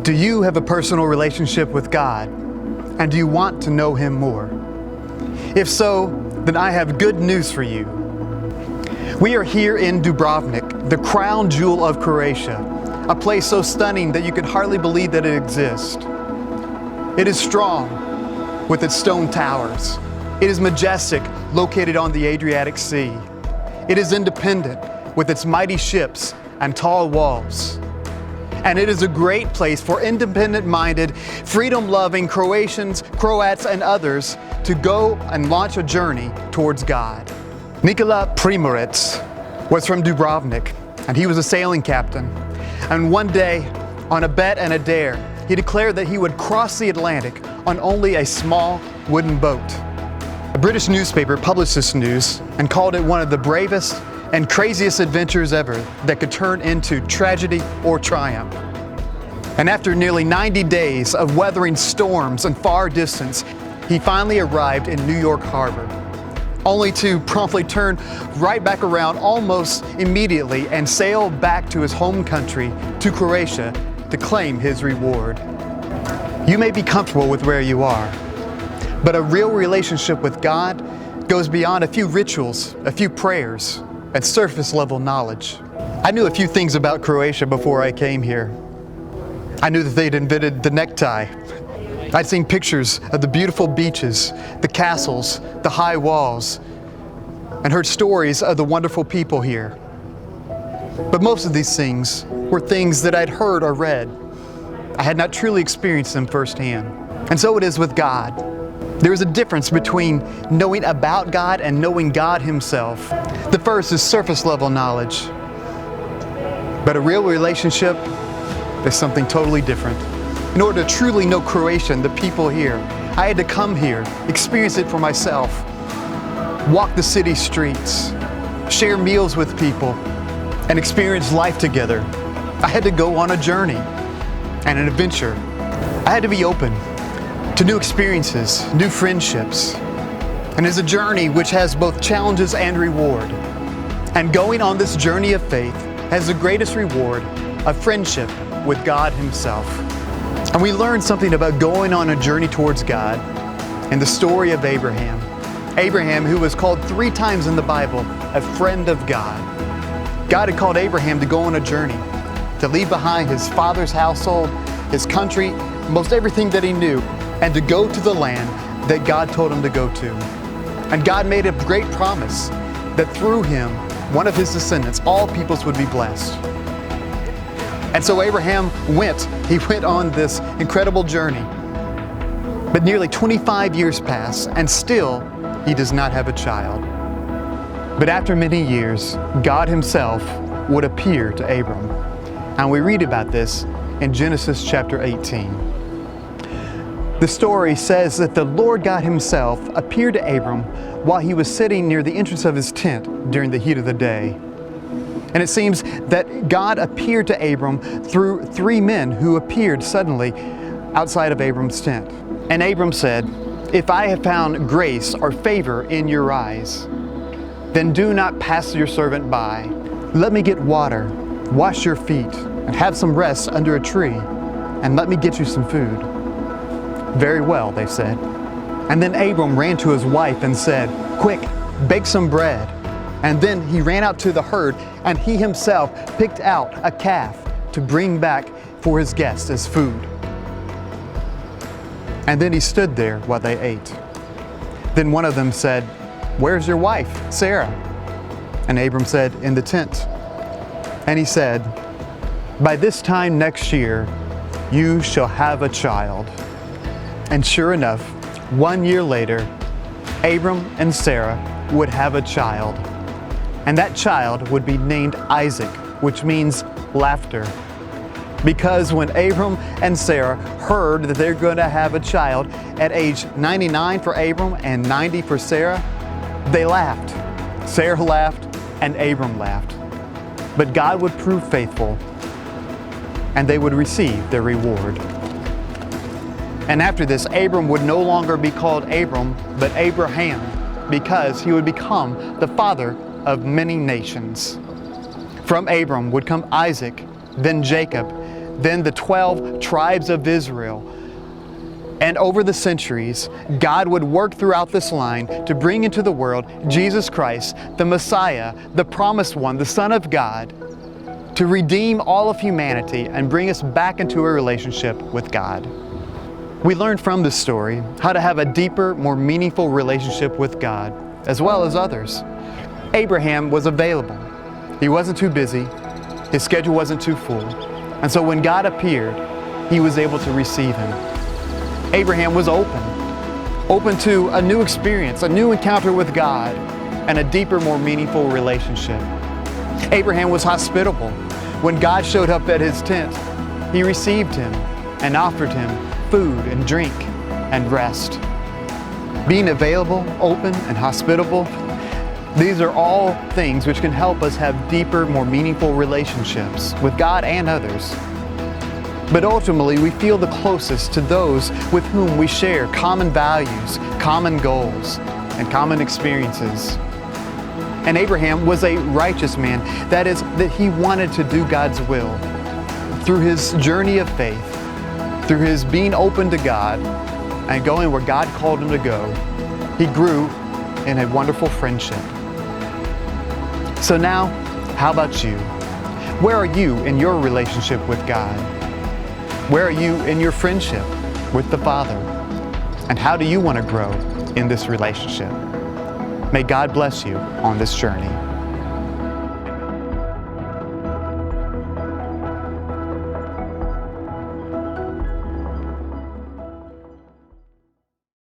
Do you have a personal relationship with God? And do you want to know Him more? If so, then I have good news for you. We are here in Dubrovnik, the crown jewel of Croatia, a place so stunning that you could hardly believe that it exists. It is strong with its stone towers. It is majestic, located on the Adriatic Sea. It is independent with its mighty ships and tall walls. And it is a great place for independent-minded, freedom-loving Croatians, Croats, and others to go and launch a journey towards God. Nikola Primorac was from Dubrovnik, and he was a sailing captain. And one day, on a bet and a dare, he declared that he would cross the Atlantic on only a small wooden boat. A British newspaper published this news and called it one of the bravest and craziest adventures ever that could turn into tragedy or triumph. And after nearly 90 days of weathering storms and far distance, he finally arrived in New York Harbor, only to promptly turn right back around almost immediately and sail back to his home country, to Croatia, to claim his reward. You may be comfortable with where you are, but a real relationship with God goes beyond a few rituals, a few prayers, and surface-level knowledge. I knew a few things about Croatia before I came here. I knew that they'd invented the necktie. I'd seen pictures of the beautiful beaches, the castles, the high walls, and heard stories of the wonderful people here. But most of these things were things that I'd heard or read. I had not truly experienced them firsthand. And so it is with God. There is a difference between knowing about God and knowing God Himself. The first is surface-level knowledge. But a real relationship is something totally different. In order to truly know Croatia and the people here, I had to come here, experience it for myself, walk the city streets, share meals with people, and experience life together. I had to go on a journey and an adventure. I had to be open to new experiences, new friendships. And it's a journey which has both challenges and reward. And going on this journey of faith has the greatest reward of friendship with God Himself. And we learn something about going on a journey towards God in the story of Abraham. Abraham, who was called 3 times in the Bible a friend of God. God had called Abraham to go on a journey, to leave behind his father's household, his country, most everything that he knew, and to go to the land that God told him to go to. And God made a great promise that through him, one of his descendants, all peoples would be blessed. And so Abraham went on this incredible journey. But nearly 25 years pass, and still he does not have a child. But after many years, God Himself would appear to Abram. And we read about this in Genesis chapter 18. The story says that the Lord God Himself appeared to Abram while he was sitting near the entrance of his tent during the heat of the day. And it seems that God appeared to Abram through 3 men who appeared suddenly outside of Abram's tent. And Abram said, "If I have found grace or favor in your eyes, then do not pass your servant by. Let me get water, wash your feet, and have some rest under a tree, and let me get you some food." "Very well," they said. And then Abram ran to his wife and said, "Quick, bake some bread." And then he ran out to the herd, and he himself picked out a calf to bring back for his guests as food. And then he stood there while they ate. Then one of them said, "Where's your wife, Sarah?" And Abram said, "In the tent." And he said, "By this time next year, you shall have a child." And sure enough, 1 year later, Abram and Sarah would have a child. And that child would be named Isaac, which means laughter. Because when Abram and Sarah heard that they're going to have a child at age 99 for Abram and 90 for Sarah, they laughed. Sarah laughed and Abram laughed. But God would prove faithful, and they would receive their reward. And after this, Abram would no longer be called Abram, but Abraham, because he would become the father of many nations. From Abram would come Isaac, then Jacob, then the 12 tribes of Israel. And over the centuries, God would work throughout this line to bring into the world Jesus Christ, the Messiah, the promised one, the Son of God, to redeem all of humanity and bring us back into a relationship with God. We learned from this story how to have a deeper, more meaningful relationship with God, as well as others. Abraham was available. He wasn't too busy. His schedule wasn't too full. And so when God appeared, he was able to receive him. Abraham was open to a new experience, a new encounter with God, and a deeper, more meaningful relationship. Abraham was hospitable. When God showed up at his tent, he received him and offered him food and drink and rest. Being available, open, and hospitable, these are all things which can help us have deeper, more meaningful relationships with God and others. But ultimately, we feel the closest to those with whom we share common values, common goals, and common experiences. And Abraham was a righteous man. That is, that he wanted to do God's will. Through his journey of faith, through his being open to God and going where God called him to go, he grew in a wonderful friendship. So now, how about you? Where are you in your relationship with God? Where are you in your friendship with the Father? And how do you want to grow in this relationship? May God bless you on this journey.